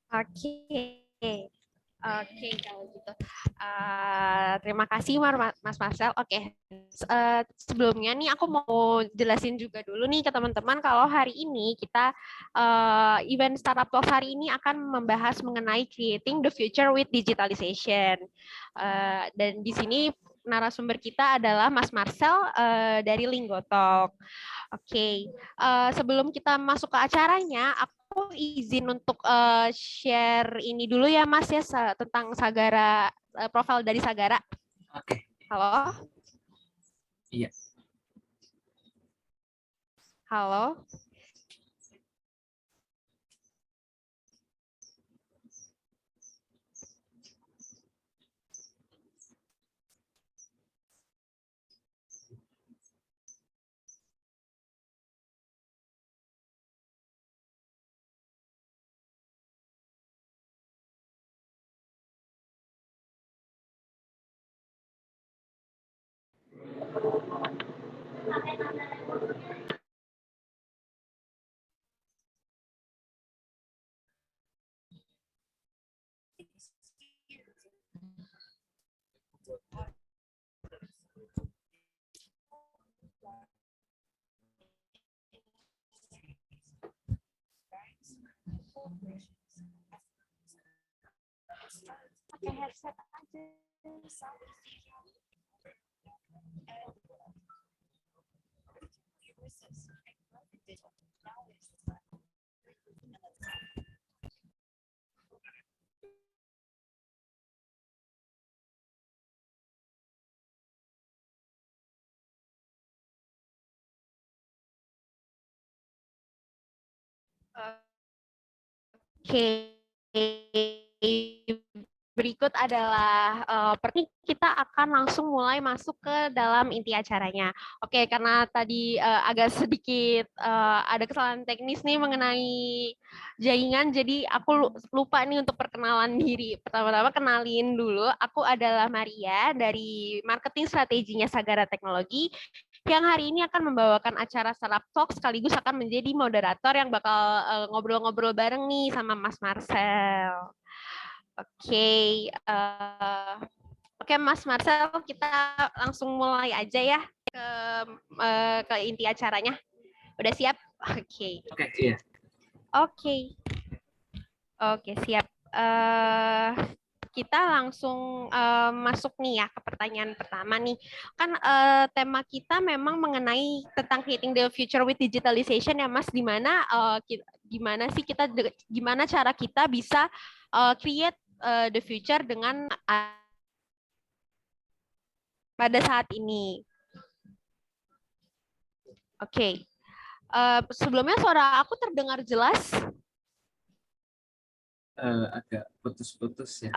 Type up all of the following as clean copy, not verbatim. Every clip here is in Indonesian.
Oke, oke kalau gitu. Terima kasih Mas Marcel. Oke, sebelumnya nih aku mau jelasin juga dulu nih ke teman-teman kalau hari ini kita event Startup Talks hari ini akan membahas mengenai creating the future with digitalization. Dan di sini narasumber kita adalah Mas Marcel dari Linggotalk. Oke, sebelum kita masuk ke acaranya, aku izin untuk share ini dulu ya Mas ya tentang Sagara, profil dari Sagara. Oke. Halo, Iya. halo. Pakai headset aja. Oke, berikut adalah kita akan langsung mulai masuk ke dalam inti acaranya. Oke, karena tadi agak sedikit ada kesalahan teknis nih mengenai jaringan, jadi aku lupa nih untuk perkenalan diri. Pertama-tama kenalin dulu, aku adalah Maria dari marketing strateginya Sagara Teknologi yang hari ini akan membawakan acara Startup Talk sekaligus akan menjadi moderator yang bakal ngobrol-ngobrol bareng nih sama Mas Marcel. Oke, oke Mas Marcel, kita langsung mulai aja ya ke inti acaranya. Udah siap? Oke. Oke, iya. Oke. Oke, siap. Eh kita langsung masuk nih ya ke pertanyaan pertama nih. Kan tema kita memang mengenai tentang creating the future with digitalization ya Mas, di mana gimana sih gimana cara kita bisa create the future dengan pada saat ini. Oke. Sebelumnya suara aku terdengar jelas? Agak putus-putus ya.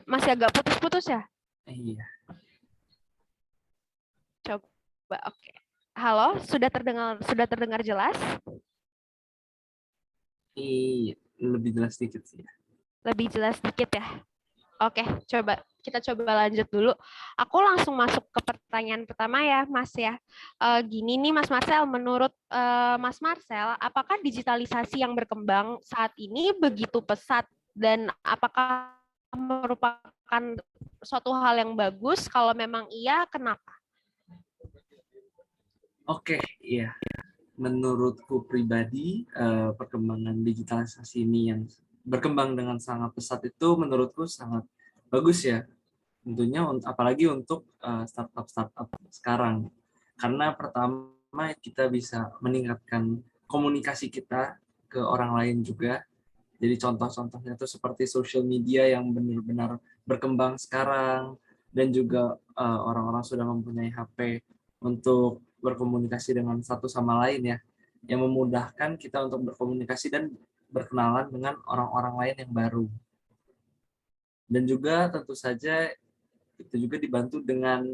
Masih agak putus-putus ya? Iya. Coba, oke. Halo, sudah terdengar jelas? Iya, lebih jelas sedikit sih. Lebih jelas dikit ya? Oke, kita coba lanjut dulu. Aku langsung masuk ke pertanyaan pertama ya, Mas ya. Gini nih, Mas Marcel, menurut Mas Marcel, apakah digitalisasi yang berkembang saat ini begitu pesat dan apakah merupakan suatu hal yang bagus? Kalau memang iya, kenapa? Oke, iya. Menurutku pribadi, perkembangan digitalisasi ini yang berkembang dengan sangat pesat itu menurutku sangat bagus ya. Tentunya apalagi untuk startup-startup sekarang. Karena pertama kita bisa meningkatkan komunikasi kita ke orang lain juga. Jadi contoh-contohnya itu seperti social media yang benar-benar berkembang sekarang dan juga orang-orang sudah mempunyai HP untuk berkomunikasi dengan satu sama lain ya, yang memudahkan kita untuk berkomunikasi dan berkenalan dengan orang-orang lain yang baru. Dan juga tentu saja itu juga dibantu dengan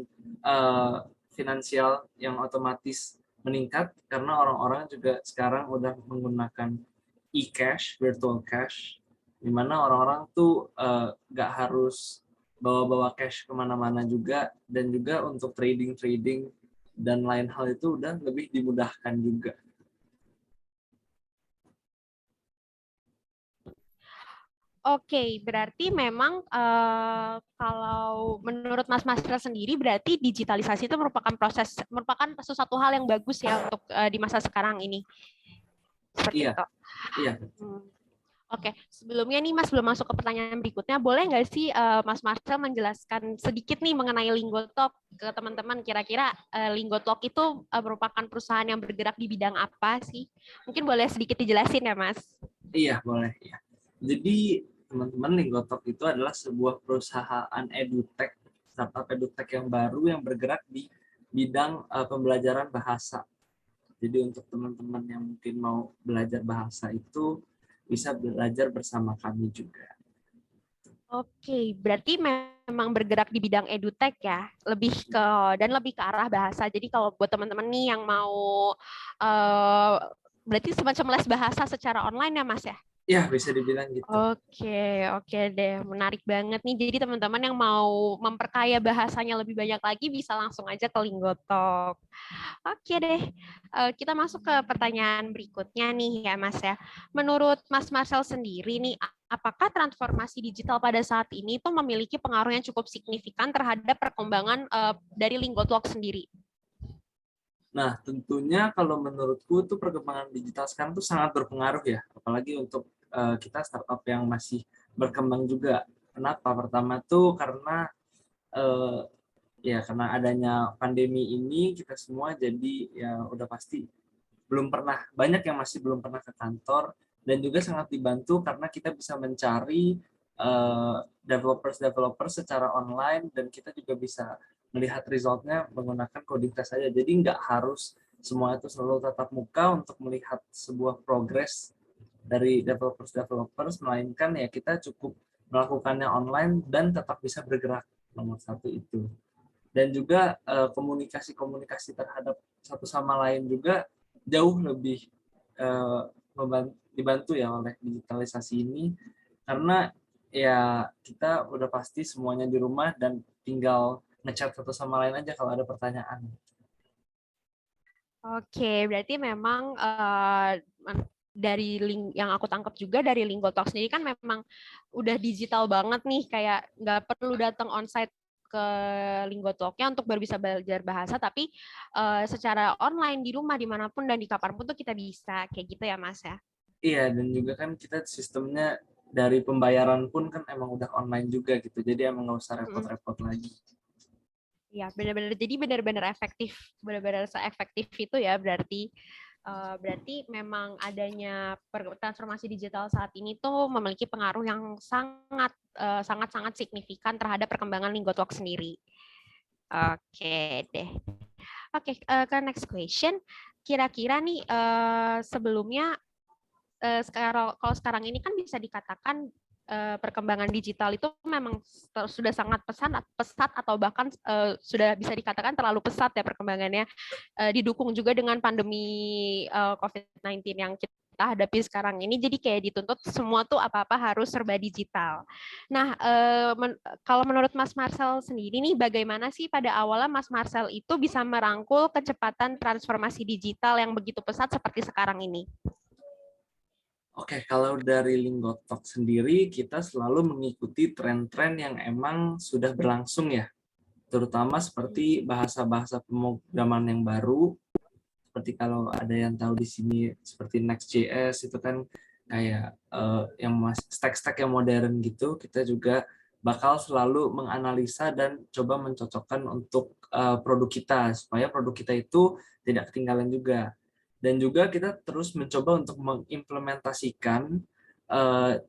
finansial yang otomatis meningkat karena orang-orang juga sekarang udah menggunakan e-cash, virtual cash, di mana orang-orang tuh nggak harus bawa-bawa cash kemana-mana juga, dan juga untuk trading-trading dan lain hal itu udah lebih dimudahkan juga. Oke, berarti memang kalau menurut Mas Masra sendiri berarti digitalisasi itu merupakan sesuatu hal yang bagus ya untuk di masa sekarang ini. Seperti Iya, itu. iya. Hmm. Oke, sebelumnya nih Mas, belum masuk ke pertanyaan berikutnya, boleh nggak sih Mas Marcel menjelaskan sedikit nih mengenai Linggotalk ke teman-teman, kira-kira Linggotalk itu merupakan perusahaan yang bergerak di bidang apa sih? Mungkin boleh sedikit dijelasin ya Mas? Iya, boleh. Ya. Jadi, teman-teman, Linggotalk itu adalah sebuah perusahaan edutech, startup edutech yang baru yang bergerak di bidang pembelajaran bahasa. Jadi untuk teman-teman yang mungkin mau belajar bahasa itu bisa belajar bersama kami juga. Oke, berarti memang bergerak di bidang edutech ya, lebih ke arah bahasa. Jadi kalau buat teman-teman nih yang mau eh, berarti semacam les bahasa secara online ya Mas ya? Ya, bisa dibilang gitu. Oke, oke deh, menarik banget nih. Jadi teman-teman yang mau memperkaya bahasanya lebih banyak lagi bisa langsung aja ke Linggotalk. Oke deh, kita masuk ke pertanyaan berikutnya nih ya Mas ya. Menurut Mas Marcel sendiri nih, apakah transformasi digital pada saat ini tuh memiliki pengaruh yang cukup signifikan terhadap perkembangan dari Linggotalk sendiri? Nah, tentunya kalau menurutku tuh perkembangan digital sekarang tuh sangat berpengaruh ya, apalagi untuk kita startup yang masih berkembang juga. Kenapa? Pertama tuh karena eh, ya karena adanya pandemi ini kita semua jadi ya udah pasti belum pernah banyak yang masih belum pernah ke kantor dan juga sangat dibantu karena kita bisa mencari developers secara online dan kita juga bisa melihat resultnya menggunakan coding test saja. Jadi nggak harus semua itu selalu tatap muka untuk melihat sebuah progres dari developers, melainkan ya kita cukup melakukannya online dan tetap bisa bergerak, nomor satu itu. Dan juga komunikasi-komunikasi terhadap satu sama lain juga jauh lebih dibantu ya oleh digitalisasi ini, karena ya kita udah pasti semuanya di rumah dan tinggal ngechat satu sama lain aja kalau ada pertanyaan. Oke, berarti memang dari link yang aku tangkap juga dari Linggotalk sendiri kan memang udah digital banget nih, kayak nggak perlu datang onsite ke Linggotalknya untuk baru bisa belajar bahasa, tapi secara online di rumah dimanapun dan di kapanpun tuh kita bisa kayak gitu ya Mas ya. Iya, dan juga kan kita sistemnya dari pembayaran pun kan emang udah online juga gitu, jadi emang nggak usah Mm-mm. repot-repot lagi. Ya, benar-benar jadi benar-benar efektif, benar-benar seefektif itu ya berarti. Berarti memang adanya transformasi digital saat ini tuh memiliki pengaruh yang sangat signifikan terhadap perkembangan Linggotalk sendiri. Oke deh. Oke, ke next question. Kira-kira nih sebelumnya kalau sekarang ini kan bisa dikatakan perkembangan digital itu memang sudah sangat pesat atau bahkan sudah bisa dikatakan terlalu pesat ya perkembangannya, didukung juga dengan pandemi COVID-19 yang kita hadapi sekarang ini, jadi kayak dituntut semua tuh apa-apa harus serba digital. Nah, kalau menurut Mas Marcel sendiri nih, bagaimana sih pada awalnya Mas Marcel itu bisa merangkul kecepatan transformasi digital yang begitu pesat seperti sekarang ini? Oke, kalau dari Linggotalk sendiri, kita selalu mengikuti tren-tren yang emang sudah berlangsung ya, terutama seperti bahasa-bahasa pemrograman yang baru, seperti kalau ada yang tahu di sini, seperti Next.js, itu kan kayak yang stack-stack yang modern gitu, kita juga bakal selalu menganalisa dan coba mencocokkan untuk produk kita, supaya produk kita itu tidak ketinggalan juga. Dan juga kita terus mencoba untuk mengimplementasikan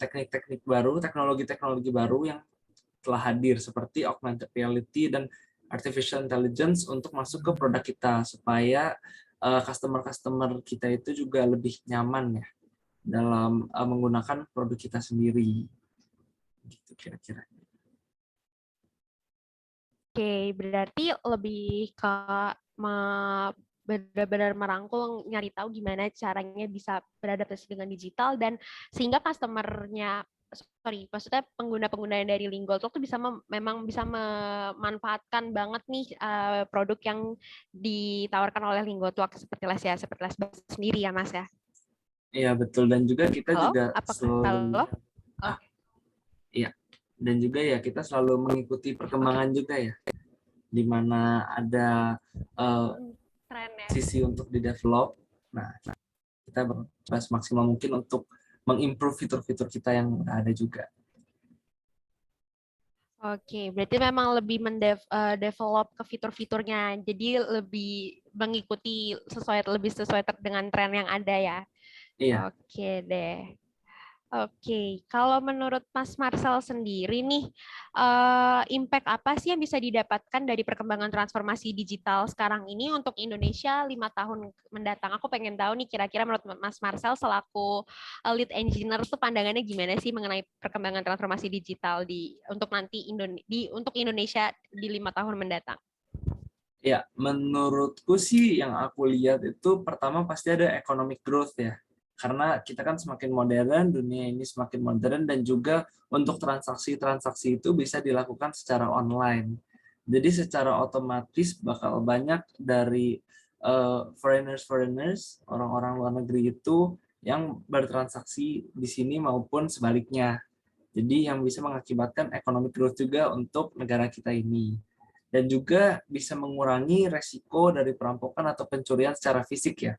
teknik-teknik baru, teknologi-teknologi baru yang telah hadir seperti augmented reality dan artificial intelligence untuk masuk ke produk kita supaya customer-customer kita itu juga lebih nyaman ya dalam menggunakan produk kita sendiri. Gitu kira-kira. Oke, berarti lebih ke benar-benar merangkul, nyari tahu gimana caranya bisa beradaptasi dengan digital dan sehingga maksudnya pengguna-pengguna dari Linggotalk tuh bisa memang bisa memanfaatkan banget nih produk yang ditawarkan oleh Linggotalk seperti seperti les bahasa sendiri ya Mas ya. Iya betul, dan juga kita Halo, juga apakah selalu halo? ah, Oke. Iya. Dan juga ya kita selalu mengikuti Oke, perkembangan juga ya, di mana ada keren ya. sisi untuk di-develop. Nah, kita berusaha semaksimal mungkin untuk mengimprove fitur-fitur kita yang udah ada juga. Oke, berarti memang lebih develop ke fitur-fiturnya, jadi lebih mengikuti lebih sesuai dengan tren yang ada ya. Iya, Oke deh. Oke, kalau menurut Mas Marcel sendiri nih, impact apa sih yang bisa didapatkan dari perkembangan transformasi digital sekarang ini untuk Indonesia 5 tahun mendatang? Aku pengen tahu nih kira-kira menurut Mas Marcel selaku lead engineer tuh pandangannya gimana sih mengenai perkembangan transformasi digital untuk nanti untuk Indonesia di 5 tahun mendatang? ya, menurutku sih yang aku lihat itu pertama pasti ada economic growth ya. Karena kita kan semakin modern, dunia ini semakin modern, dan juga untuk transaksi-transaksi itu bisa dilakukan secara online. Jadi secara otomatis bakal banyak dari foreigners, orang-orang luar negeri itu yang bertransaksi di sini maupun sebaliknya. Jadi yang bisa mengakibatkan economic growth juga untuk negara kita ini. Dan juga bisa mengurangi resiko dari perampokan atau pencurian secara fisik ya.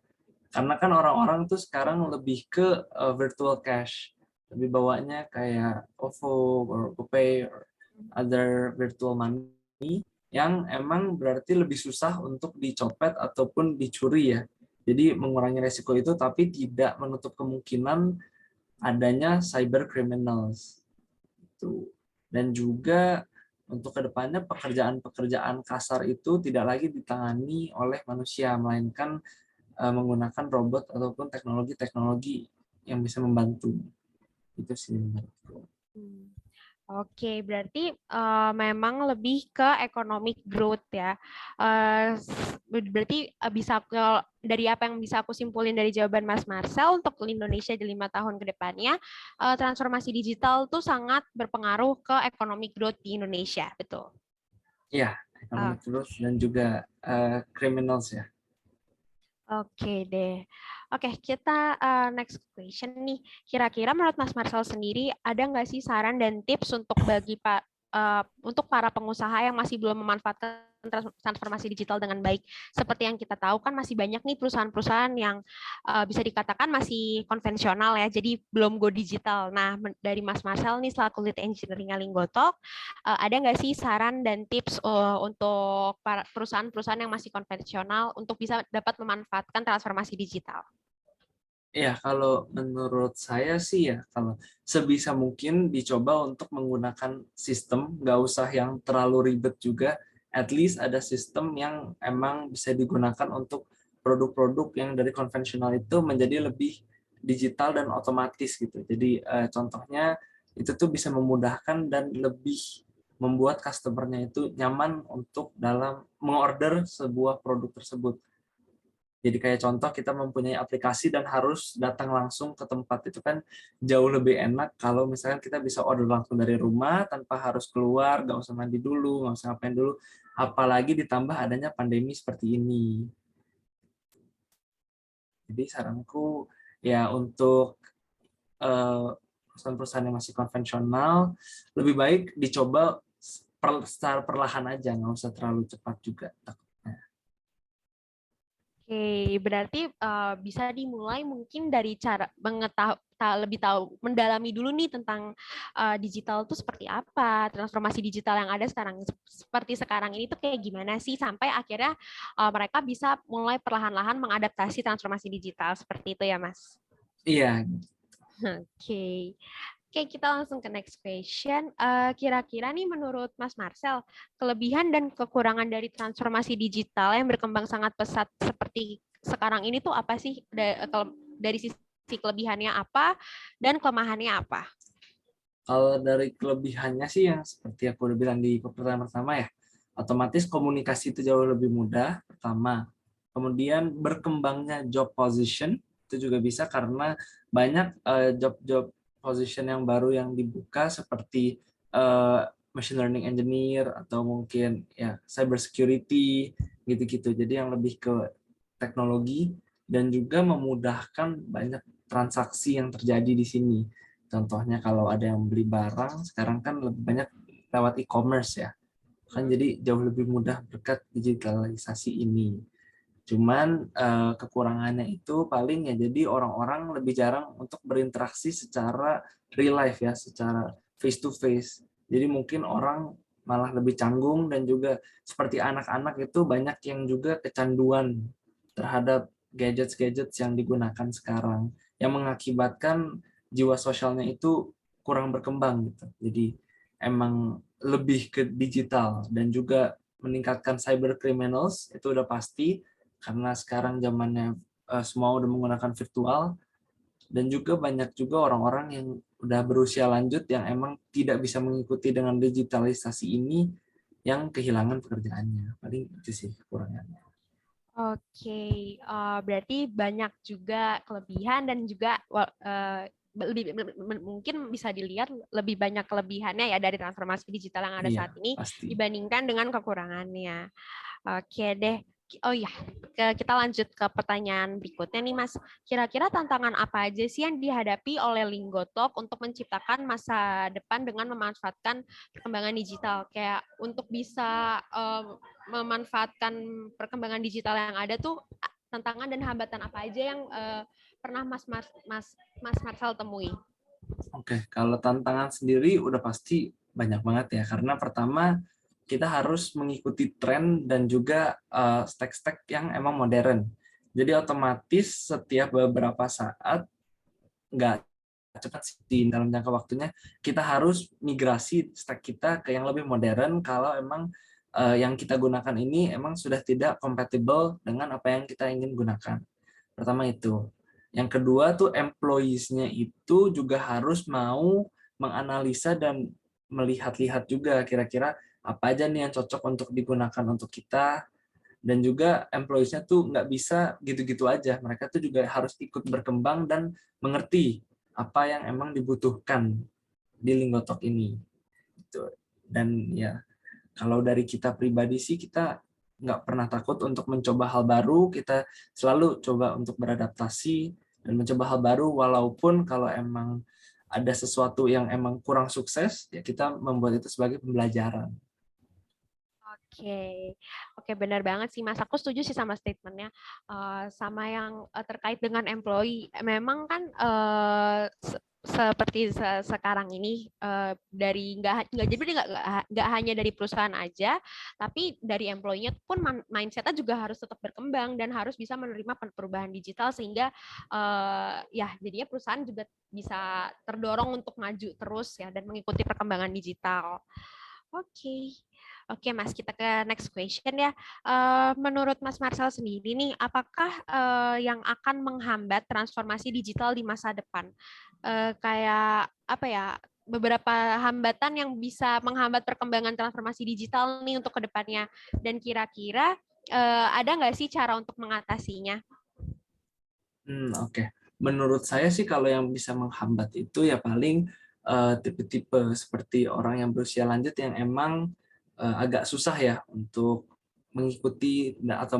Karena kan orang-orang tuh sekarang lebih ke virtual cash. Lebih bawanya kayak OVO, or GoPay, or other virtual money yang emang berarti lebih susah untuk dicopet ataupun dicuri ya. Jadi mengurangi resiko itu tapi tidak menutup kemungkinan adanya cyber criminals. Itu. Dan juga untuk kedepannya pekerjaan-pekerjaan kasar itu tidak lagi ditangani oleh manusia, melainkan menggunakan robot ataupun teknologi-teknologi yang bisa membantu. Itu sih menurutku. Hmm. Oke, berarti memang lebih ke economic growth ya. Berarti dari apa yang bisa aku simpulin dari jawaban Mas Marcel untuk Indonesia di 5 tahun ke depannya, transformasi digital tuh sangat berpengaruh ke economic growth di Indonesia, betul? Ya, Ah, economic growth dan juga criminals ya. Oke deh. Oke, kita next question nih. Kira-kira menurut Mas Marcel sendiri ada nggak sih saran dan tips untuk para pengusaha yang masih belum memanfaatkan transformasi digital dengan baik? Seperti yang kita tahu kan masih banyak nih perusahaan-perusahaan yang bisa dikatakan masih konvensional ya, jadi belum go digital. Nah, dari Mas Marcel nih selaku lead engineering Linggotalk, ada nggak sih saran dan tips untuk para perusahaan-perusahaan yang masih konvensional untuk bisa dapat memanfaatkan transformasi digital? Ya, kalau menurut saya sih ya, kalau sebisa mungkin dicoba untuk menggunakan sistem, nggak usah yang terlalu ribet juga, at least ada sistem yang emang bisa digunakan untuk produk-produk yang dari konvensional itu menjadi lebih digital dan otomatis gitu. Jadi contohnya itu tuh bisa memudahkan dan lebih membuat customer-nya itu nyaman untuk dalam mengorder sebuah produk tersebut. Jadi kayak contoh kita mempunyai aplikasi dan harus datang langsung ke tempat, itu kan jauh lebih enak kalau misalkan kita bisa order langsung dari rumah tanpa harus keluar, nggak usah mandi dulu, nggak usah ngapain dulu. Apalagi ditambah adanya pandemi seperti ini. Jadi saranku ya untuk perusahaan-perusahaan yang masih konvensional, lebih baik dicoba secara perlahan aja, nggak usah terlalu cepat juga. Oke, berarti bisa dimulai mungkin dari cara lebih tahu, mendalami dulu nih tentang digital itu seperti apa, transformasi digital yang ada sekarang seperti sekarang ini tuh kayak gimana sih sampai akhirnya mereka bisa mulai perlahan-lahan mengadaptasi transformasi digital seperti itu ya, Mas. Iya, Oke. Oke, kita langsung ke next question. Kira-kira nih menurut Mas Marcel, kelebihan dan kekurangan dari transformasi digital yang berkembang sangat pesat seperti sekarang ini tuh apa sih? Dari sisi kelebihannya apa dan kelemahannya apa? kalau dari kelebihannya sih yang seperti aku udah bilang di pertama ya, otomatis komunikasi itu jauh lebih mudah, pertama. Kemudian berkembangnya job position, itu juga bisa karena banyak job-job position yang baru yang dibuka seperti machine learning engineer atau mungkin ya cyber security gitu-gitu. Jadi yang lebih ke teknologi dan juga memudahkan banyak transaksi yang terjadi di sini. Contohnya kalau ada yang beli barang, sekarang kan lebih banyak lewat e-commerce ya. Kan jadi jauh lebih mudah berkat digitalisasi ini. Cuman kekurangannya itu paling ya jadi orang-orang lebih jarang untuk berinteraksi secara real life ya, secara face to face. Jadi mungkin orang malah lebih canggung, dan juga seperti anak-anak itu banyak yang juga kecanduan terhadap gadgets-gadgets yang digunakan sekarang, yang mengakibatkan jiwa sosialnya itu kurang berkembang gitu. Jadi emang lebih ke digital, dan juga meningkatkan cyber criminals itu udah pasti, karena sekarang zamannya semua udah menggunakan virtual. Dan juga banyak juga orang-orang yang udah berusia lanjut yang emang tidak bisa mengikuti dengan digitalisasi ini, yang kehilangan pekerjaannya. Paling itu sih kekurangannya. Oke, berarti banyak juga kelebihan dan juga mungkin bisa dilihat lebih banyak kelebihannya ya dari transformasi digital yang ada Iya, saat ini pasti. dibandingkan dengan kekurangannya. Oke deh. Oh iya, kita lanjut ke pertanyaan berikutnya nih Mas. Kira-kira tantangan apa aja sih yang dihadapi oleh Linggotalk untuk menciptakan masa depan dengan memanfaatkan perkembangan digital? Kayak untuk bisa memanfaatkan perkembangan digital yang ada tuh, tantangan dan hambatan apa aja yang pernah Mas Marcel temui? Oke, kalau tantangan sendiri udah pasti banyak banget ya, karena pertama kita harus mengikuti tren dan juga stack-stack yang emang modern. Jadi otomatis setiap beberapa saat, nggak cepat sih dalam jangka waktunya, kita harus migrasi stack kita ke yang lebih modern kalau emang yang kita gunakan ini emang sudah tidak compatible dengan apa yang kita ingin gunakan. Pertama itu. Yang kedua tuh employees-nya itu juga harus mau menganalisa dan melihat-lihat juga kira-kira apa aja nih yang cocok untuk digunakan untuk kita. Dan juga employees-nya tuh nggak bisa gitu-gitu aja. Mereka tuh juga harus ikut berkembang dan mengerti apa yang emang dibutuhkan di Linggotalk ini. Gitu. Dan ya, kalau dari kita pribadi sih, kita nggak pernah takut untuk mencoba hal baru. Kita selalu coba untuk beradaptasi dan mencoba hal baru, walaupun kalau emang ada sesuatu yang emang kurang sukses, ya kita membuat itu sebagai pembelajaran. Oke, oke, benar banget sih Mas. Aku setuju sih sama statementnya, sama yang terkait dengan employee. Memang kan seperti sekarang ini, dari nggak jadi nggak hanya dari perusahaan aja, tapi dari employee-nya pun mindset-nya juga harus tetap berkembang dan harus bisa menerima perubahan digital, sehingga ya jadinya perusahaan juga bisa terdorong untuk maju terus ya dan mengikuti perkembangan digital. Oke. Oke, Mas, kita ke next question ya. Menurut Mas Marcel sendiri nih, apakah yang akan menghambat transformasi digital di masa depan? Kayak apa ya? Beberapa hambatan yang bisa menghambat perkembangan transformasi digital nih untuk kedepannya. Dan kira-kira ada nggak sih cara untuk mengatasinya? Oke. Menurut saya sih kalau yang bisa menghambat itu ya paling tipe-tipe seperti orang yang berusia lanjut yang emang agak susah ya untuk mengikuti atau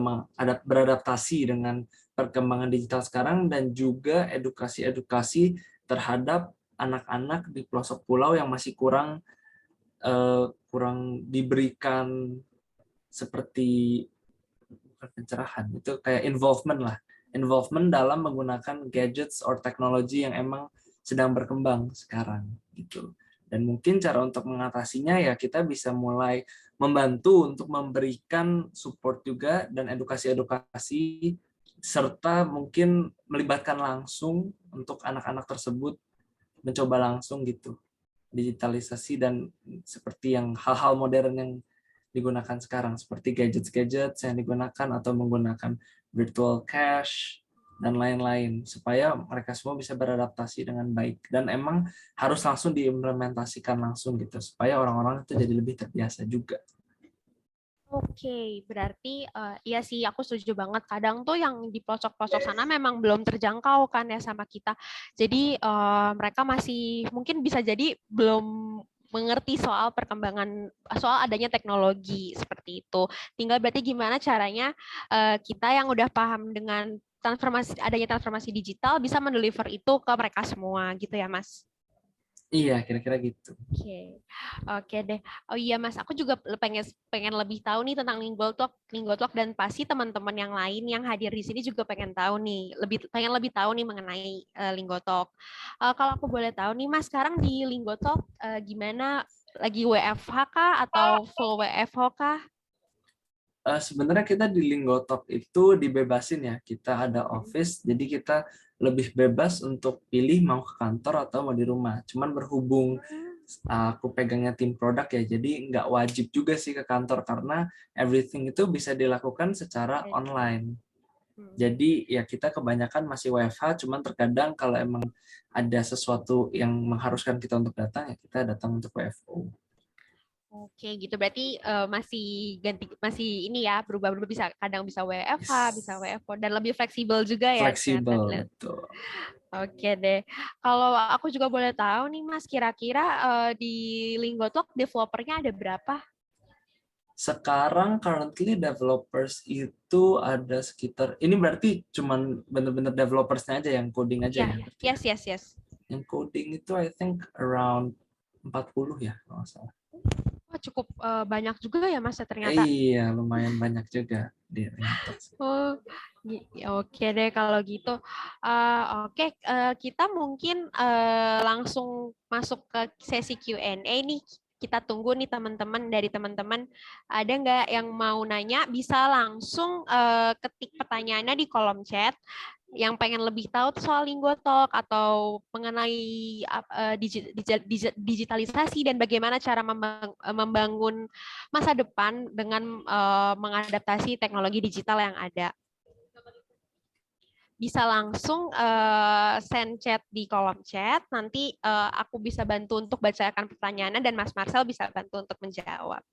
beradaptasi dengan perkembangan digital sekarang, dan juga edukasi-edukasi terhadap anak-anak di pelosok pulau yang masih kurang diberikan seperti, bukan pencerahan, itu kayak involvement dalam menggunakan gadgets or teknologi yang emang sedang berkembang sekarang gitu. Dan mungkin cara untuk mengatasinya ya kita bisa mulai membantu untuk memberikan support juga dan edukasi-edukasi, serta mungkin melibatkan langsung untuk anak-anak tersebut mencoba langsung gitu digitalisasi, dan seperti yang hal-hal modern yang digunakan sekarang seperti gadgets-gadgets yang digunakan atau menggunakan virtual cash dan lain-lain, supaya mereka semua bisa beradaptasi dengan baik, dan emang harus langsung diimplementasikan langsung gitu supaya orang-orang itu jadi lebih terbiasa juga. Oke, berarti iya sih, aku setuju banget. Kadang tuh yang di pelosok-pelosok sana memang belum terjangkau kan ya sama kita. Jadi mereka masih mungkin bisa jadi belum mengerti soal perkembangan, soal adanya teknologi seperti itu. Tinggal berarti gimana caranya kita yang udah paham dengan adanya transformasi digital bisa mendeliver itu ke mereka semua gitu ya, Mas. Iya, kira-kira gitu. Oke, oke deh. Oh iya Mas, aku juga pengen pengen lebih tahu nih tentang Linggo Talk dan pasti teman-teman yang lain yang hadir di sini juga pengen tahu nih, pengen lebih tahu nih mengenai Linggo Talk. Kalau aku boleh tahu nih Mas, sekarang di Linggo Talk gimana? Lagi WFH kah atau full WFH kah? Sebenarnya kita di Linggotalk itu dibebasin ya. Kita ada office, jadi kita lebih bebas untuk pilih mau ke kantor atau mau di rumah. Cuman berhubung aku pegangnya tim produk ya, jadi nggak wajib juga sih ke kantor karena everything itu bisa dilakukan secara online. Jadi ya kita kebanyakan masih WFH, cuman terkadang kalau emang ada sesuatu yang mengharuskan kita untuk datang ya kita datang untuk WFO. Oke, gitu berarti masih ini ya berubah-ubah bisa kadang bisa WFH, bisa Yes. WFO dan lebih fleksibel juga ya ternyata. Fleksibel, betul. Oke deh. Kalau aku juga boleh tahu nih Mas, kira-kira di Linggotalk developernya ada berapa? Sekarang currently developers itu ada sekitar, ini berarti cuman bener-bener developersnya aja yang coding aja Ya, ya berarti ya. yes, yes, yes. Yang coding itu I think around 40 ya kalau nggak salah. Wah, cukup banyak juga ya Mas ya ternyata. Iya, lumayan banyak juga di Ringtalk. Oh, ya oke deh kalau gitu. Oke, kita mungkin langsung masuk ke sesi Q&A nih. Kita tunggu nih teman-teman dari teman-teman ada nggak yang mau nanya bisa langsung ketik pertanyaannya di kolom chat yang pengen lebih tahu soal Linggotalk atau mengenai digitalisasi dan bagaimana cara membangun masa depan dengan mengadaptasi teknologi digital yang ada. Bisa langsung send chat di kolom chat, nanti aku bisa bantu untuk bacakan pertanyaannya dan Mas Marcel bisa bantu untuk menjawab.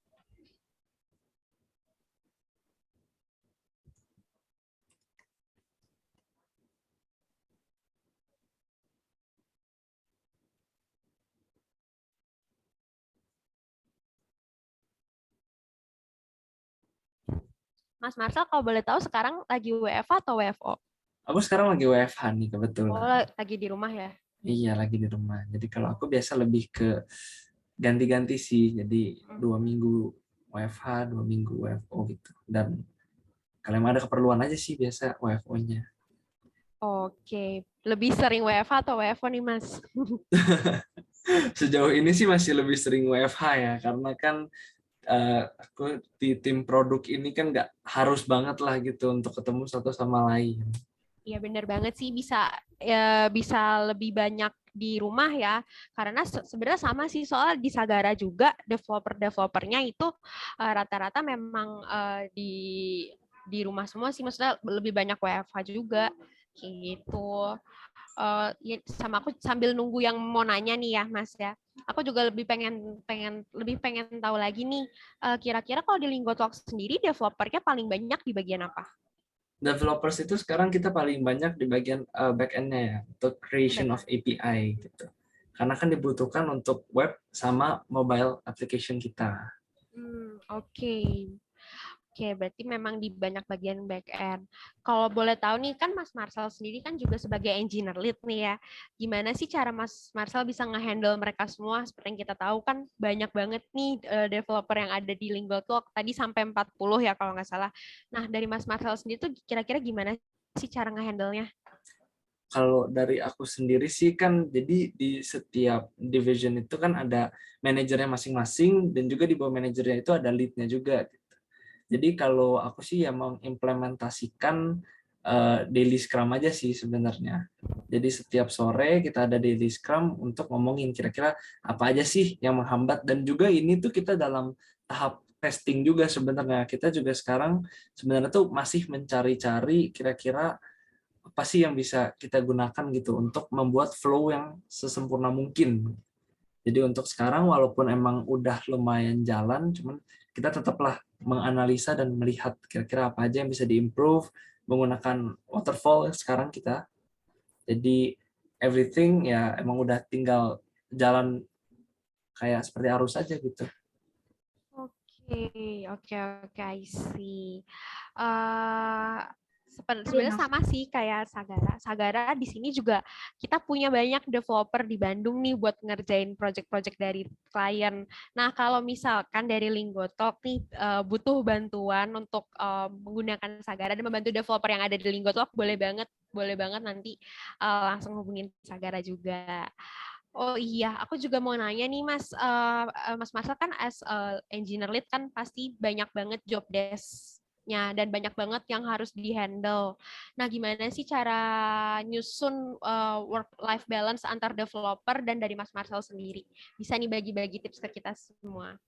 Mas Marcel, kalau boleh tahu sekarang lagi WFH atau WFO? Aku sekarang lagi WFH nih Oh, kebetulan. lagi di rumah ya? Iya, lagi di rumah. Jadi kalau aku biasa lebih ke ganti-ganti sih. Jadi 2 minggu WFH, 2 minggu WFO gitu. Dan kalau emang ada keperluan aja sih biasa WFO-nya. Oke, lebih sering WFH atau WFO nih Mas? Sejauh ini sih masih lebih sering WFH ya, karena kan aku di tim produk ini kan nggak harus banget lah gitu untuk ketemu satu sama lain. Iya benar banget sih bisa lebih banyak di rumah ya karena sebenarnya sama sih soal di Sagara juga developernya itu rata-rata memang di rumah semua sih maksudnya lebih banyak WFH juga kayak gitu. Ya, sama aku sambil nunggu yang mau nanya nih ya Mas ya. Aku juga lebih pengen tahu lagi nih kira-kira kalau di Linggotalk sendiri developernya paling banyak di bagian apa? Developers itu sekarang kita paling banyak di bagian back-end-nya ya, untuk creation of API gitu. Karena kan dibutuhkan untuk web sama mobile application kita. Oke. Oke, berarti memang di banyak bagian back end. Kalau boleh tahu nih, kan Mas Marcel sendiri kan juga sebagai engineer lead nih ya. Gimana sih cara Mas Marcel bisa nge-handle mereka semua? Seperti yang kita tahu kan banyak banget nih developer yang ada di Linggotalk. Tadi sampai 40 ya kalau nggak salah. Nah, dari Mas Marcel sendiri tuh kira-kira gimana sih cara nge-handle-nya? Kalau dari aku sendiri sih kan, jadi di setiap division itu kan ada manajernya masing-masing, dan juga di bawah manajernya itu ada lead-nya juga. Jadi kalau aku sih ya mengimplementasikan daily scrum aja sih sebenarnya. Jadi setiap sore kita ada daily scrum untuk ngomongin kira-kira apa aja sih yang menghambat, dan juga ini tuh kita dalam tahap testing juga sebenarnya. Kita juga sekarang sebenarnya tuh masih mencari-cari kira-kira apa sih yang bisa kita gunakan gitu untuk membuat flow yang sesempurna mungkin. Jadi untuk sekarang walaupun emang udah lumayan jalan, cuman kita tetaplah menganalisa dan melihat kira-kira apa aja yang bisa diimprove menggunakan waterfall sekarang kita. Jadi everything ya emang udah tinggal jalan kayak seperti arus aja gitu. Oke, oke, oke, I see. Eh, Sebenarnya sama sih kayak Sagara. Sagara di sini juga kita punya banyak developer di Bandung nih buat ngerjain project-project dari klien. Nah, kalau misalkan dari Linggotalk nih butuh bantuan untuk menggunakan Sagara dan membantu developer yang ada di Linggotalk, boleh banget nanti langsung hubungin Sagara juga. Oh iya, aku juga mau nanya nih Mas Marcel kan as engineer lead kan pasti banyak banget job desk-nya dan banyak banget yang harus di-handle. Nah, gimana sih cara nyusun work-life balance antar developer dan dari Mas Marcel sendiri? Bisa nih bagi-bagi tips ke kita semua.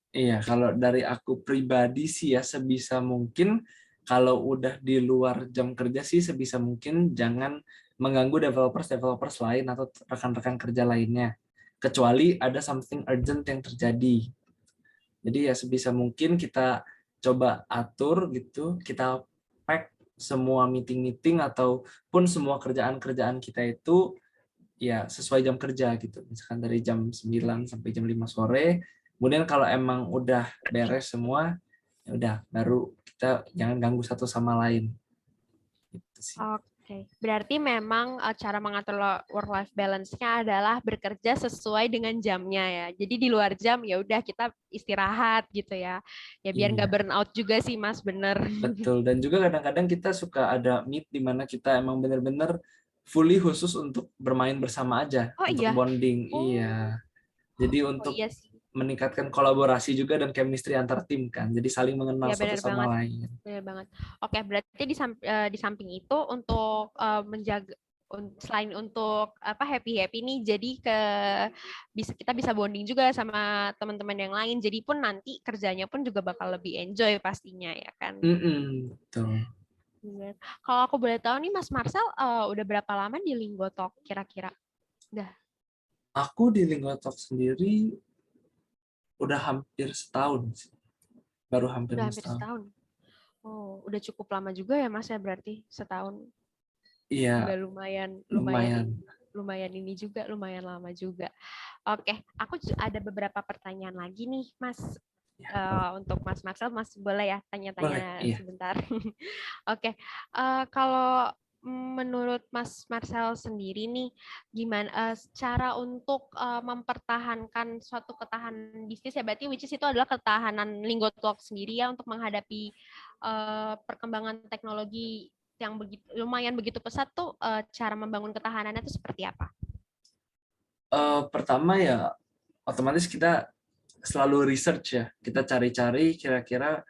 Iya, kalau dari aku pribadi sih ya sebisa mungkin kalau udah di luar jam kerja sih sebisa mungkin jangan mengganggu developers lain atau rekan-rekan kerja lainnya. Kecuali ada something urgent yang terjadi. Jadi ya sebisa mungkin kita coba atur gitu, kita pack semua meeting-meeting ataupun semua kerjaan-kerjaan kita itu ya sesuai jam kerja gitu. Misalkan dari jam 9 sampai jam 5 sore. Kemudian kalau emang udah beres semua, ya udah baru kita jangan ganggu satu sama lain. Gitu sih. Oke, berarti memang cara mengatur work-life balance-nya adalah bekerja sesuai dengan jamnya ya. Jadi di luar jam ya udah kita istirahat gitu ya. Ya biar nggak Iya, burn out juga sih Mas, bener. betul. Dan juga kadang-kadang kita suka ada meet di mana kita emang bener-bener fully khusus untuk bermain bersama aja, Oh untuk iya. bonding. Oh, Iya. Jadi oh untuk iya sih. meningkatkan kolaborasi juga dan chemistry antar tim kan. Jadi saling mengenal Ya satu benar sama banget. lain. Benar banget. Oke, berarti di samping itu untuk menjaga selain untuk apa happy nih jadi kita bisa bonding juga sama teman-teman yang lain jadi pun nanti kerjanya pun juga bakal lebih enjoy pastinya ya kan. Betul. Bener. Kalau aku boleh tahu nih Mas Marcel udah berapa lama di Linggotalk kira-kira? Udah Aku di Linggotalk sendiri udah hampir setahun sih. Baru hampir udah mau hampir setahun. setahun. Oh, udah cukup lama juga ya Mas ya berarti setahun. Iya, Udah lumayan lumayan. lumayan ini juga lumayan lama juga. Oke, aku ada beberapa pertanyaan lagi nih Mas. Ya, Untuk Mas Marcel, Mas boleh ya boleh. tanya-tanya Iya. sebentar. Oke, kalau menurut Mas Marcel sendiri nih, gimana cara untuk mempertahankan suatu ketahanan bisnis ya, berarti which is itu adalah ketahanan Linggotalk sendiri ya untuk menghadapi perkembangan teknologi yang lumayan begitu pesat tuh, cara membangun ketahanannya itu seperti apa? Pertama ya otomatis kita selalu research ya. Kita cari-cari kira-kira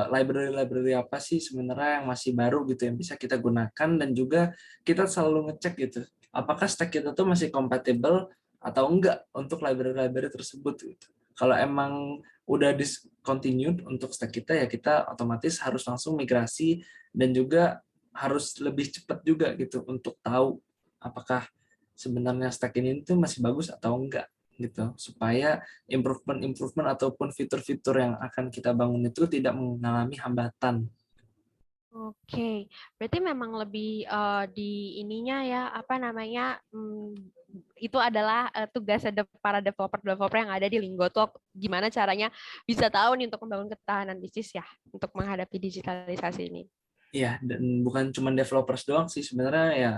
library-library apa sih sebenarnya yang masih baru gitu yang bisa kita gunakan dan juga kita selalu ngecek gitu. Apakah stack kita tuh masih compatible atau enggak untuk library-library tersebut gitu. Kalau emang udah discontinued untuk stack kita ya kita otomatis harus langsung migrasi dan juga harus lebih cepat juga gitu untuk tahu apakah sebenarnya stack ini tuh masih bagus atau enggak gitu supaya improvement ataupun fitur-fitur yang akan kita bangun itu tidak mengalami hambatan. Oke, berarti memang lebih di ininya ya, apa namanya, itu adalah tugas para developer-developer yang ada di Linggotalk, gimana caranya bisa tahu nih untuk membangun ketahanan bisnis ya, untuk menghadapi digitalisasi ini. Iya, dan bukan cuma developers doang sih sebenarnya ya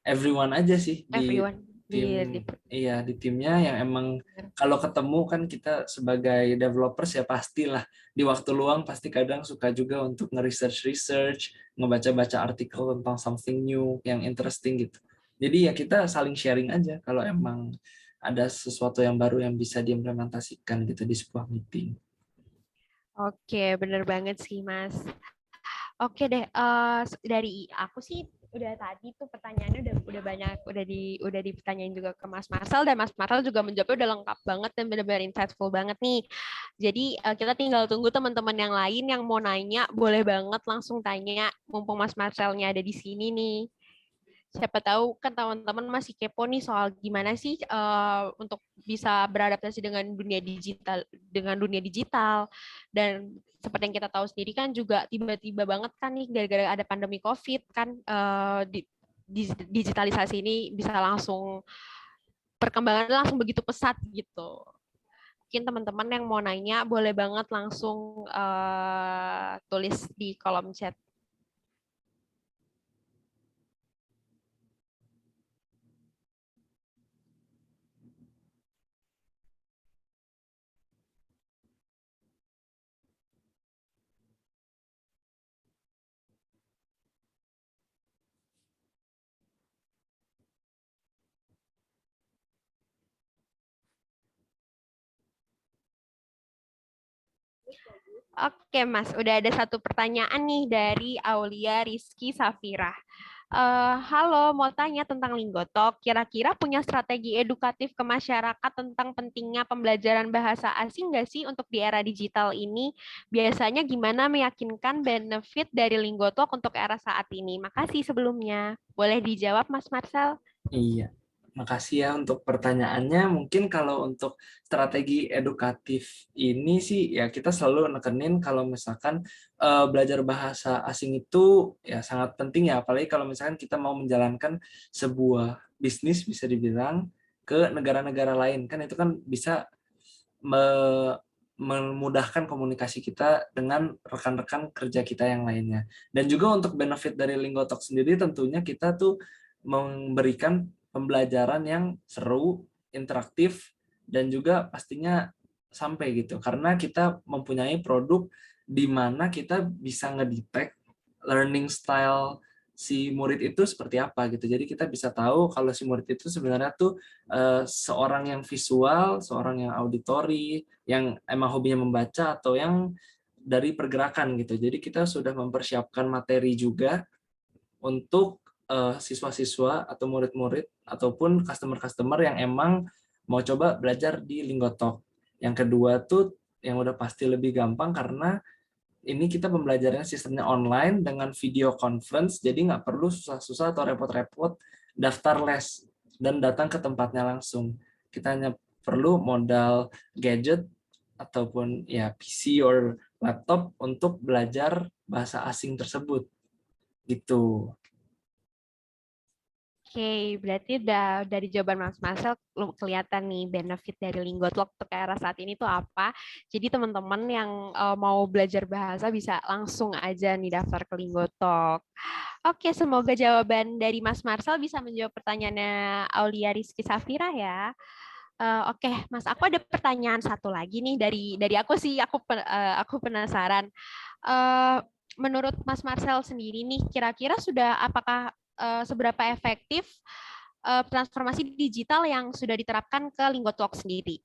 everyone aja sih di Everyone tim iya di timnya yang emang kalau ketemu kan kita sebagai developers ya pastilah di waktu luang pasti kadang suka juga untuk nge-research, ngebaca-baca artikel tentang something new yang interesting gitu. Jadi ya kita saling sharing aja kalau emang ada sesuatu yang baru yang bisa diimplementasikan gitu di sebuah meeting. Oke, bener banget sih Mas. Oke deh, dari aku sih udah tadi tuh pertanyaannya udah banyak, udah ditanyain juga ke Mas Marcel dan Mas Marcel juga menjawabnya udah lengkap banget dan benar-benar insightful banget nih. Jadi kita tinggal tunggu teman-teman yang lain yang mau nanya, boleh banget langsung tanya mumpung Mas Marcelnya ada di sini nih. Siapa tahu kan teman-teman masih kepo nih soal gimana sih untuk bisa beradaptasi dengan dunia digital dan seperti yang kita tahu sendiri kan juga tiba-tiba banget kan nih gara-gara ada pandemi COVID kan digitalisasi ini bisa langsung perkembangannya langsung begitu pesat gitu. Mungkin teman-teman yang mau nanya boleh banget langsung tulis di kolom chat. Oke, Mas. Udah ada satu pertanyaan nih dari Aulia Rizky Safira. Halo, mau tanya tentang Linggotalk. Kira-kira punya strategi edukatif ke masyarakat tentang pentingnya pembelajaran bahasa asing nggak sih untuk di era digital ini? Biasanya gimana meyakinkan benefit dari Linggotalk untuk era saat ini? Makasih sebelumnya. Boleh dijawab, Mas Marcel? Iya, makasih ya untuk pertanyaannya. Mungkin kalau untuk strategi edukatif ini sih ya kita selalu nekenin kalau misalkan belajar bahasa asing itu ya sangat penting ya, apalagi kalau misalkan kita mau menjalankan sebuah bisnis bisa dibilang ke negara-negara lain kan itu kan bisa memudahkan komunikasi kita dengan rekan-rekan kerja kita yang lainnya. Dan juga untuk benefit dari Linggotalk sendiri tentunya kita tuh memberikan pembelajaran yang seru, interaktif, dan juga pastinya sampai gitu. Karena kita mempunyai produk di mana kita bisa ngedetect learning style si murid itu seperti apa gitu. Jadi kita bisa tahu kalau si murid itu sebenarnya tuh seorang yang visual, seorang yang auditori, yang emang hobinya membaca atau yang dari pergerakan gitu. Jadi kita sudah mempersiapkan materi juga untuk siswa-siswa atau murid-murid ataupun customer-customer yang emang mau coba belajar di Linggotalk. Yang kedua tuh yang udah pasti lebih gampang karena ini kita pembelajarannya sistemnya online dengan video conference, jadi nggak perlu susah-susah atau repot-repot daftar les dan datang ke tempatnya langsung. Kita hanya perlu modal gadget ataupun ya PC or laptop untuk belajar bahasa asing tersebut. Gitu. Oke, berarti udah dari jawaban Mas Marcel kelihatan nih benefit dari Linggotalk untuk era saat ini tuh apa. Jadi teman-teman yang mau belajar bahasa bisa langsung aja nih daftar ke Linggotalk. Oke, semoga jawaban dari Mas Marcel bisa menjawab pertanyaannya Aulia Rizky Safira ya. Oke, Mas, aku ada pertanyaan satu lagi nih dari aku sih, aku penasaran. Eh, Menurut Mas Marcel sendiri nih, kira-kira sudah apakah seberapa efektif transformasi digital yang sudah diterapkan ke Linggotalk sendiri?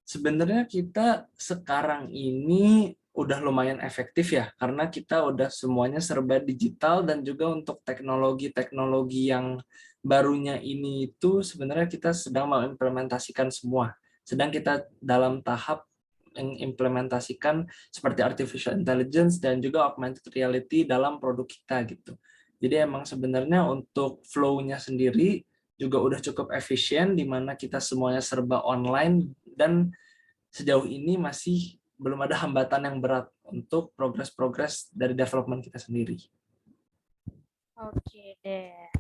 Sebenarnya kita sekarang ini udah lumayan efektif ya, karena kita udah semuanya serba digital dan juga untuk teknologi-teknologi yang barunya ini itu sebenarnya kita sedang mengimplementasikan semua. Sedang kita dalam tahap mengimplementasikan seperti artificial intelligence dan juga augmented reality dalam produk kita gitu. Jadi emang sebenarnya untuk flow-nya sendiri juga udah cukup efisien di mana kita semuanya serba online dan sejauh ini masih belum ada hambatan yang berat untuk progres-progres dari development kita sendiri. Oke deh.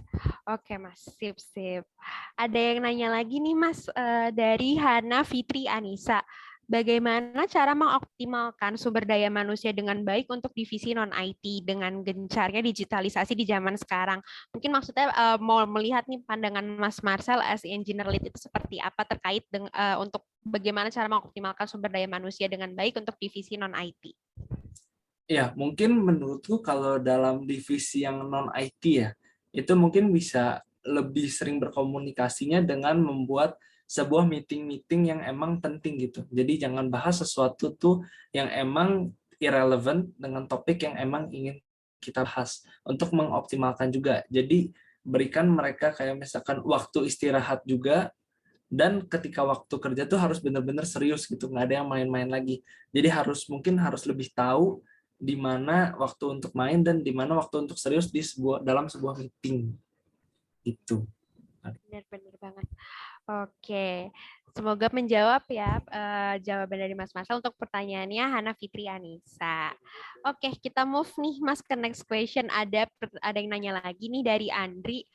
Oke Mas, sip sip. Ada yang nanya lagi nih Mas dari Hana Fitri Anissa. Bagaimana cara mengoptimalkan sumber daya manusia dengan baik untuk divisi non-IT dengan gencarnya digitalisasi di zaman sekarang? Mungkin maksudnya mau melihat nih pandangan Mas Marcel as engineer lead itu seperti apa terkait dengan untuk bagaimana cara mengoptimalkan sumber daya manusia dengan baik untuk divisi non-IT. Ya, mungkin menurutku kalau dalam divisi yang non-IT ya, itu mungkin bisa lebih sering berkomunikasinya dengan membuat sebuah meeting-meeting yang emang penting gitu. Jadi jangan bahas sesuatu tuh yang emang irrelevant dengan topik yang emang ingin kita bahas untuk mengoptimalkan juga. Jadi berikan mereka kayak misalkan waktu istirahat juga dan ketika waktu kerja tuh harus benar-benar serius gitu, nggak ada yang main-main lagi. Jadi mungkin harus lebih tahu di mana waktu untuk main dan di mana waktu untuk serius di dalam sebuah meeting itu. Benar-benar banget. Oke, semoga menjawab ya jawaban dari Mas Marcel untuk pertanyaannya Hana Fitri Anissa. Oke, kita move nih Mas ke next question. Ada yang nanya lagi nih dari Andri.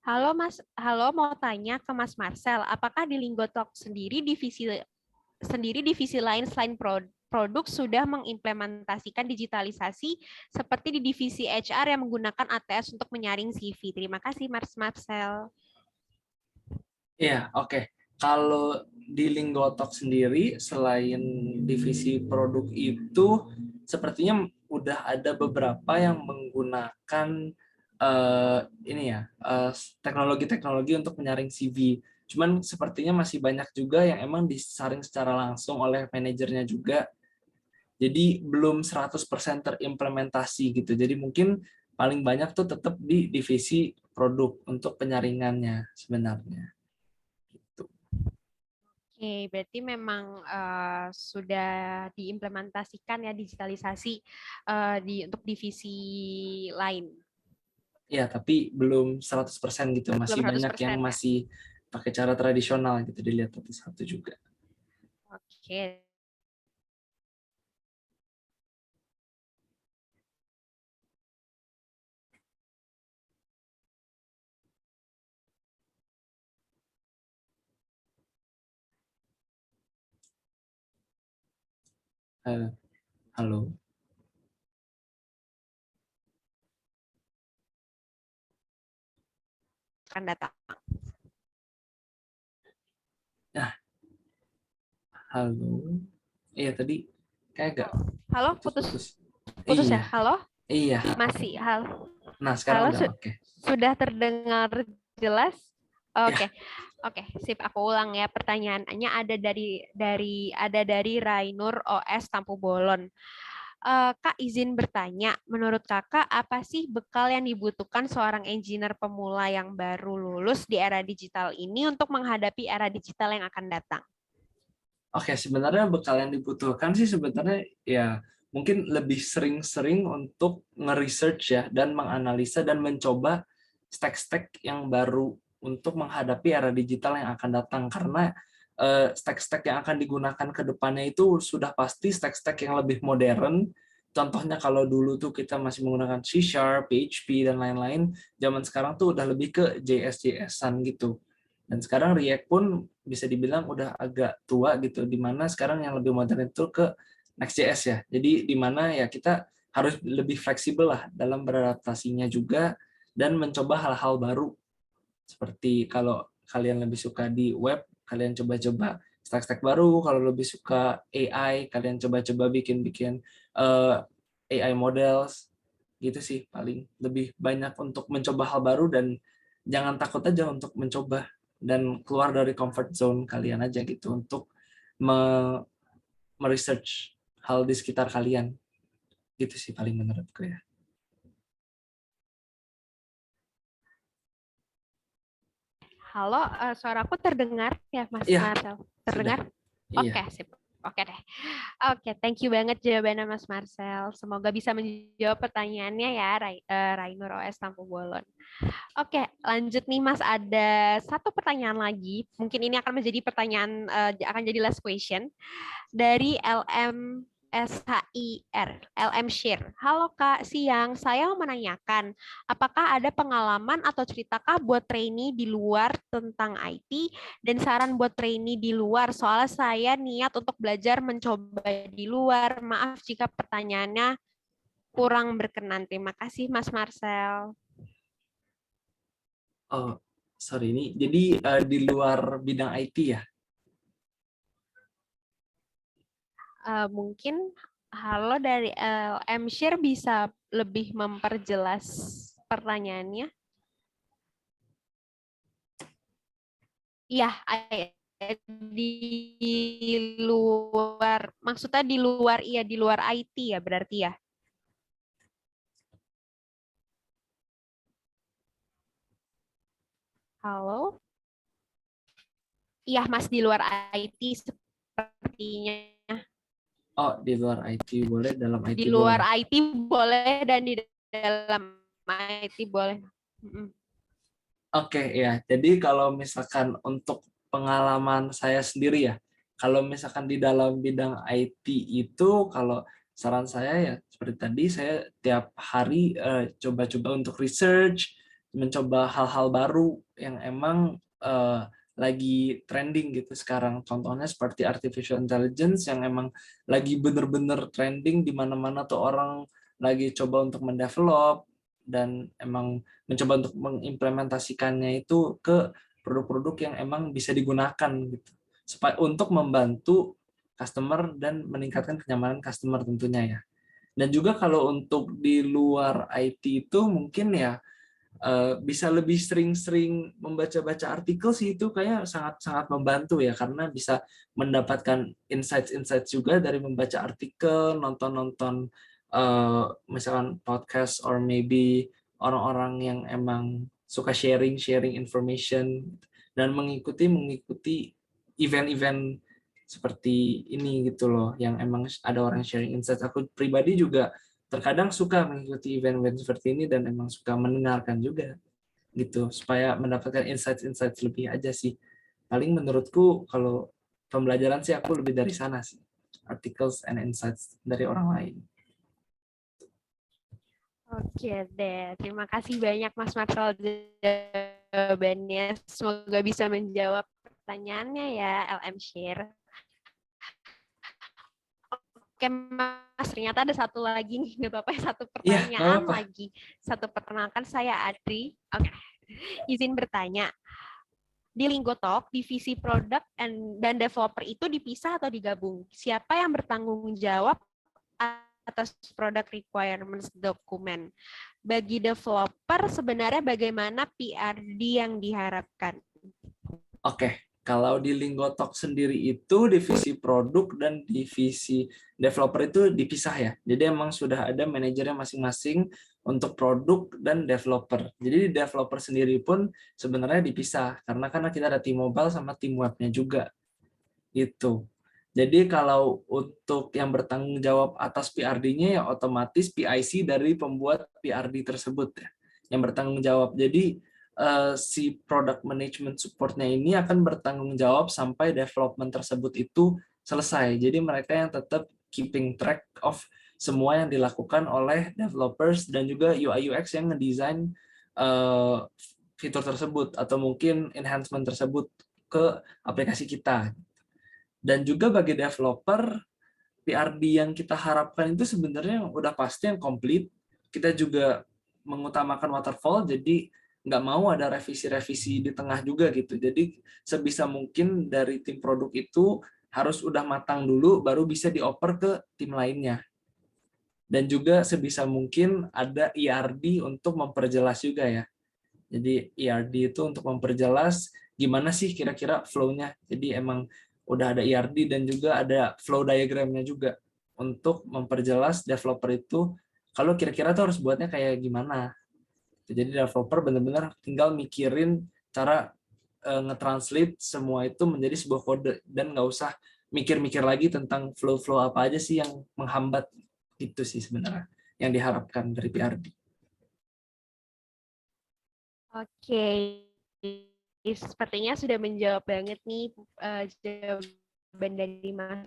Halo Mas, halo mau tanya ke Mas Marcel, apakah di Linggotalk sendiri divisi lain selain produk sudah mengimplementasikan digitalisasi seperti di divisi HR yang menggunakan ATS untuk menyaring CV? Terima kasih Mas Marcel. Iya, oke. Kalau di Linggotalk sendiri, selain divisi produk itu, sepertinya udah ada beberapa yang menggunakan ini ya teknologi-teknologi untuk menyaring CV. Cuman sepertinya masih banyak juga yang emang disaring secara langsung oleh manajernya juga. Jadi belum 100% terimplementasi gitu. Jadi mungkin paling banyak tuh tetap di divisi produk untuk penyaringannya sebenarnya. Gitu. Oke, berarti memang sudah diimplementasikan ya digitalisasi untuk divisi lain. Ya, tapi belum 100% gitu. Belum Masih banyak yang 100% ya. masih pakai cara tradisional gitu, dilihat satu-satu juga. Oke. Eh, halo. Akan datang. Nah, halo. Iya, tadi kayak agak Halo, putus putus-putus. putus Iya, ya? Halo? iya. Masih. Halo. Nah, sekarang Halo, udah oke. sudah terdengar jelas? Ya, Oke. Oke, sip. Aku ulang ya pertanyaannya ada dari Rainur OS Tampu Bolon. Kak izin bertanya, menurut Kakak apa sih bekal yang dibutuhkan seorang engineer pemula yang baru lulus di era digital ini untuk menghadapi era digital yang akan datang? oke, sebenarnya bekal yang dibutuhkan sih sebenarnya ya mungkin lebih sering-sering untuk nge-research ya dan menganalisa dan mencoba stack-stack yang baru untuk menghadapi era digital yang akan datang karena stack-stack yang akan digunakan ke depannya itu sudah pasti stack-stack yang lebih modern. Contohnya kalau dulu tuh kita masih menggunakan C#, PHP dan lain-lain, zaman sekarang tuh udah lebih ke JS-JS-an gitu. Dan sekarang React pun bisa dibilang udah agak tua gitu, di mana sekarang yang lebih modern itu ke Next.js ya. Jadi di mana ya kita harus lebih fleksibel lah dalam beradaptasinya juga dan mencoba hal-hal baru. Seperti kalau kalian lebih suka di web, kalian coba-coba stack-stack baru. Kalau lebih suka AI, kalian coba-coba bikin-bikin AI models. Gitu sih paling. Lebih banyak untuk mencoba hal baru dan jangan takut aja untuk mencoba dan keluar dari comfort zone kalian aja gitu untuk meresearch hal di sekitar kalian. Gitu sih paling menurutku ya. Halo, suaraku terdengar ya, Mas Iya, Marcel? sudah. Terdengar? Iya. Oke, sip. Oke deh. Oke, thank you banget jawabannya Mas Marcel. Semoga bisa menjawab pertanyaannya ya, Rainur OS Tampu Bolon. Oke, lanjut nih Mas. Ada satu pertanyaan lagi. Mungkin ini akan menjadi pertanyaan, akan jadi last question dari LM Share. Halo Kak, siang. Saya mau menanyakan, apakah ada pengalaman atau cerita Kak buat trainee di luar tentang IT dan saran buat trainee di luar? Soalnya saya niat untuk belajar mencoba di luar. Maaf jika pertanyaannya kurang berkenan. Terima kasih Mas Marcel. Oh, sorry ini. Jadi di luar bidang IT ya? Mungkin halo dari LM Share bisa lebih memperjelas pertanyaannya. Iya, di luar, maksudnya di luar, iya di luar IT ya berarti ya. Halo? Iya, Mas di luar IT sepertinya. Oh, di luar IT boleh, dalam IT Di luar boleh. IT boleh dan di dalam IT boleh. Mm-mm. Oke ya, jadi kalau misalkan untuk pengalaman saya sendiri ya, kalau misalkan di dalam bidang IT itu, kalau saran saya ya seperti tadi, saya tiap hari coba-coba untuk research, mencoba hal-hal baru yang emang lagi trending gitu sekarang. Contohnya seperti artificial intelligence yang emang lagi bener-bener trending di mana-mana tuh orang lagi coba untuk mendevelop dan emang mencoba untuk mengimplementasikannya itu ke produk-produk yang emang bisa digunakan gitu supaya untuk membantu customer dan meningkatkan kenyamanan customer tentunya ya. Dan juga kalau untuk di luar IT itu mungkin ya bisa lebih sering-sering membaca-baca artikel sih, itu kayak sangat-sangat membantu ya, karena bisa mendapatkan insights juga dari membaca artikel, nonton-nonton misalkan podcast, or maybe orang-orang yang emang suka sharing information, dan mengikuti event-event seperti ini gitu loh, yang emang ada orang sharing insights. Aku pribadi juga terkadang suka mengikuti event-event seperti ini, dan emang suka mendengarkan juga gitu, supaya mendapatkan insights lebih aja sih. Paling menurutku kalau pembelajaran sih aku lebih dari sana sih, articles and insights dari orang lain. Oke deh, terima kasih banyak Mas Marcel jawabannya. Semoga bisa menjawab pertanyaannya ya, LM Share. Oke Mas, ternyata ada satu lagi nih, nggak apa-apa, satu Iya, nggak pertanyaan apa-apa. lagi. Satu perkenalkan, saya Adri. Oke, izin bertanya. Di Linggotalk, divisi produk dan developer itu dipisah atau digabung? Siapa yang bertanggung jawab atas product requirements dokumen? Bagi developer, sebenarnya bagaimana PRD yang diharapkan? Oke, kalau di Linggotalk sendiri itu divisi produk dan divisi developer itu dipisah ya. Jadi emang sudah ada manajernya masing-masing untuk produk dan developer. Jadi di developer sendiri pun sebenarnya dipisah, karena kita ada tim mobile sama tim webnya juga. Gitu. Jadi kalau untuk yang bertanggung jawab atas PRD-nya, ya otomatis PIC dari pembuat PRD tersebut ya, yang bertanggung jawab. Jadi si product management support-nya ini akan bertanggung jawab sampai development tersebut itu selesai. Jadi mereka yang tetap keeping track of semua yang dilakukan oleh developers, dan juga UI UX yang ngedesain fitur tersebut atau mungkin enhancement tersebut ke aplikasi kita. Dan juga bagi developer, PRD yang kita harapkan itu sebenarnya udah pasti yang komplit. Kita juga mengutamakan waterfall, jadi nggak mau ada revisi-revisi di tengah juga gitu. Jadi sebisa mungkin dari tim produk itu harus udah matang dulu, baru bisa dioper ke tim lainnya. Dan juga sebisa mungkin ada ERD untuk memperjelas juga ya. Jadi ERD itu untuk memperjelas gimana sih kira-kira flow-nya. Jadi emang udah ada ERD dan juga ada flow diagramnya juga untuk memperjelas developer itu kalau kira-kira tuh harus buatnya kayak gimana. Jadi developer benar-benar tinggal mikirin cara nge-translate semua itu menjadi sebuah kode, dan nggak usah mikir-mikir lagi tentang flow-flow apa aja sih yang menghambat. Itu sih sebenarnya yang diharapkan dari PRD. Oke, sepertinya sudah menjawab banget nih jawaban dari Mas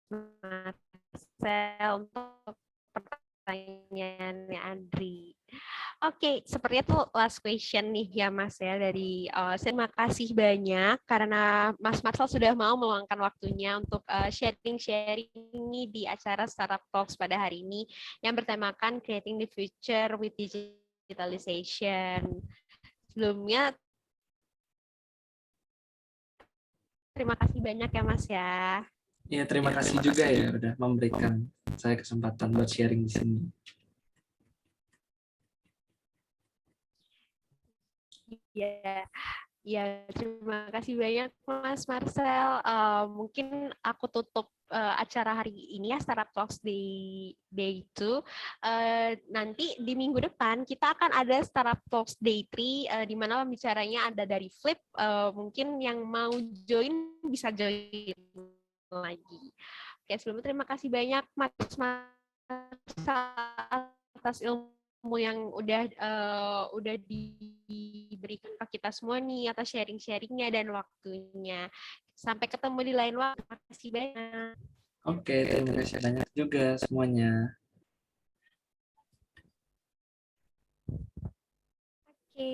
Marcel untuk pertanyaannya Andri. Oke, sepertinya itu last question nih ya Mas ya dari terima kasih banyak karena Mas Marcel sudah mau meluangkan waktunya untuk sharing-sharing nih di acara Startup Talks pada hari ini yang bertemakan Creating the Future with Digitalization. Sebelumnya terima kasih banyak ya Mas ya. Ya, terima kasih juga ya udah memberikan saya kesempatan buat sharing di sini. Ya, ya terima kasih banyak Mas Marcel. Mungkin aku tutup acara hari ini ya, Startup Talks Day 2. Nanti di minggu depan kita akan ada Startup Talks Day 3 di mana pembicaranya ada dari Flip. Mungkin yang mau join bisa join lagi. Oke, sebelumnya terima kasih banyak Mas Marcel atas ilmu yang udah diberikan ke kita semua nih atas sharing-sharingnya dan waktunya. Sampai ketemu di lain waktu. Terima kasih banyak. Oke, terima kasih banyak juga semuanya. Oke.